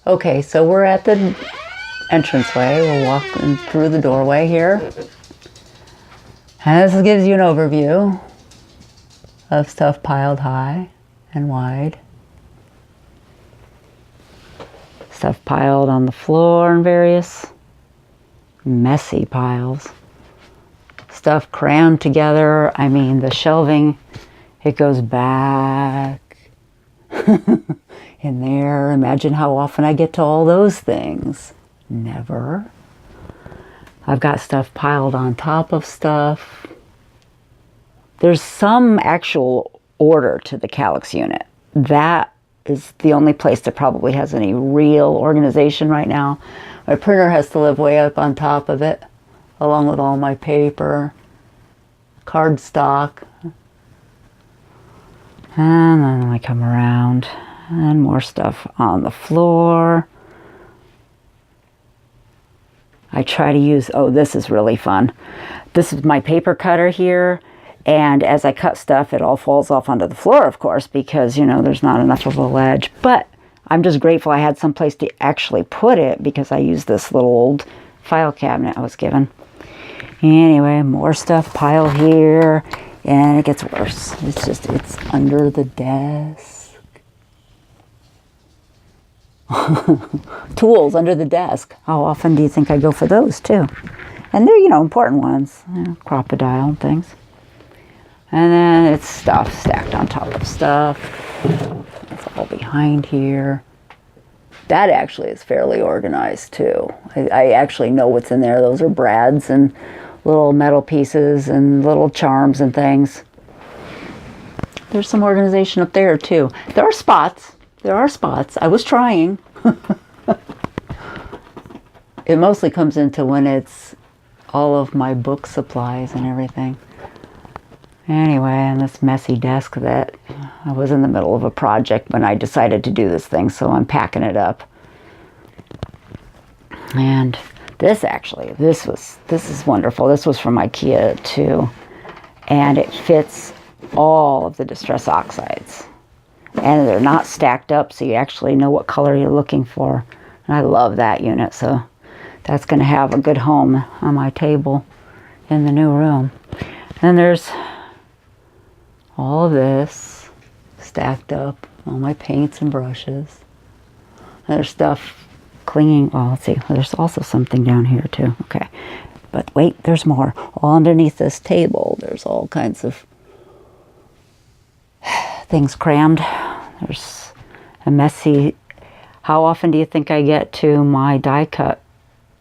Okay, so we're at the entranceway. We're walking through the doorway here. And this gives you an overview of stuff piled high and wide. Stuff piled on the floor in various messy piles. Stuff crammed together. I mean, the shelving, it goes back in there. Imagine how often I get to all those things. Never. I've got stuff piled on top of stuff. There's some actual order to the Calyx unit. That is the only place that probably has any real organization right now. My printer has to live way up on top of it, along with all my paper, cardstock. And then I come around and more stuff on the floor. I try to use, oh, this is really fun. This is my paper cutter here. And as I cut stuff, it all falls off onto the floor, of course, because, you know, there's not enough of a ledge. But I'm just grateful I had some place to actually put it because I used this little old file cabinet I was given. Anyway, more stuff piled here. And it gets worse. It's under the desk. Tools under the desk. How often do you think I go for those, too? And they're, you know, important ones. You know, crocodile and things. And then it's stuff stacked on top of stuff. It's all behind here. That actually is fairly organized too. I actually know what's in there. Those are brads and little metal pieces and little charms and things. There's some organization up there too. There are spots. There are spots. I was trying. It mostly comes into when it's all of my book supplies and everything. Anyway, and this messy desk that I was in the middle of a project when I decided to do this thing, so I'm packing it up. And this actually, this is wonderful. This was from IKEA too. And it fits all of the Distress Oxides. And they're not stacked up, so you actually know what color you're looking for. And I love that unit, so that's going to have a good home on my table in the new room. And there's all of this stacked up, all my paints and brushes. There's stuff clinging. Well, let's see. There's also something down here too. Okay. But wait, there's more. All underneath this table, there's all kinds of things crammed. There's a messy... How often do you think I get to my die cut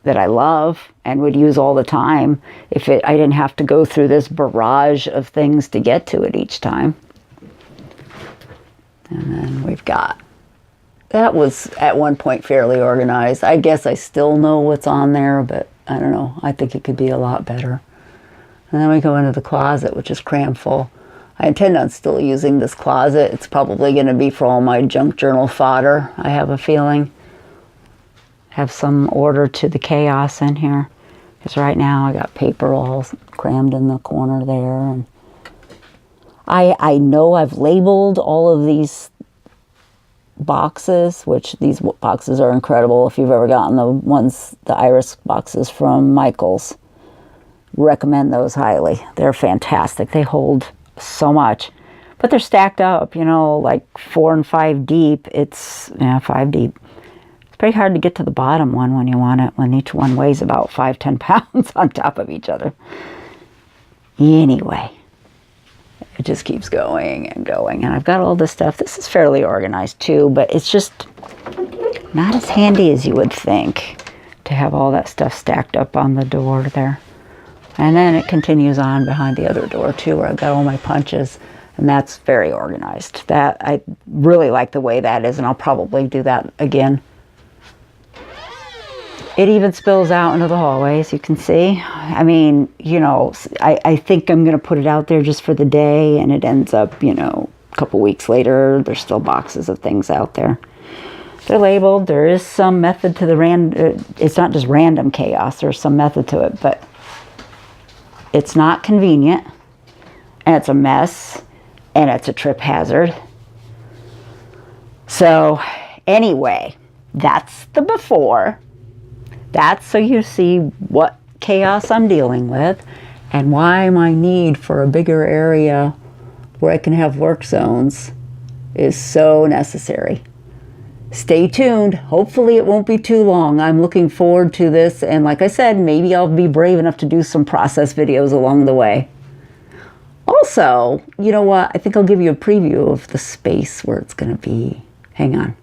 that I love and would use all the time if I didn't have to go through this barrage of things to get to it each time? And then we've got... That was at one point fairly organized. I guess I still know what's on there, but I don't know. I think it could be a lot better. And then we go into the closet, which is cram full. I intend on still using this closet. It's probably going to be for all my junk journal fodder, I have a feeling. Have some order to the chaos in here. Because right now I got paper all crammed in the corner there. And I know I've labeled all of these boxes, which these boxes are incredible. If you've ever gotten the iris boxes from Michaels, recommend those highly. They're fantastic. They hold so much, but they're stacked up, you know, like 4 and 5 deep. It's 5 deep. It's pretty hard to get to the bottom one when you want it, when each one weighs about 5-10 pounds on top of each other. Anyway, it just keeps going and going, and I've got all this stuff. This is fairly organized too, but it's just not as handy as you would think to have all that stuff stacked up on the door there. And then it continues on behind the other door too, where I've got all my punches, and that's very organized. That, I really like the way that is, and I'll probably do that again. It even spills out into the hallway, as you can see. I mean, you know, I think I'm going to put it out there just for the day, and it ends up, you know, a couple weeks later, there's still boxes of things out there. They're labeled. There is some method to the it's not just random chaos. There's some method to it, but it's not convenient, and it's a mess, and it's a trip hazard. So, anyway, That's the before. That's so you see what chaos I'm dealing with and why my need for a bigger area where I can have work zones is so necessary. Stay tuned. Hopefully it won't be too long. I'm looking forward to this. And like I said, maybe I'll be brave enough to do some process videos along the way. Also, you know what? I think I'll give you a preview of the space where it's going to be. Hang on.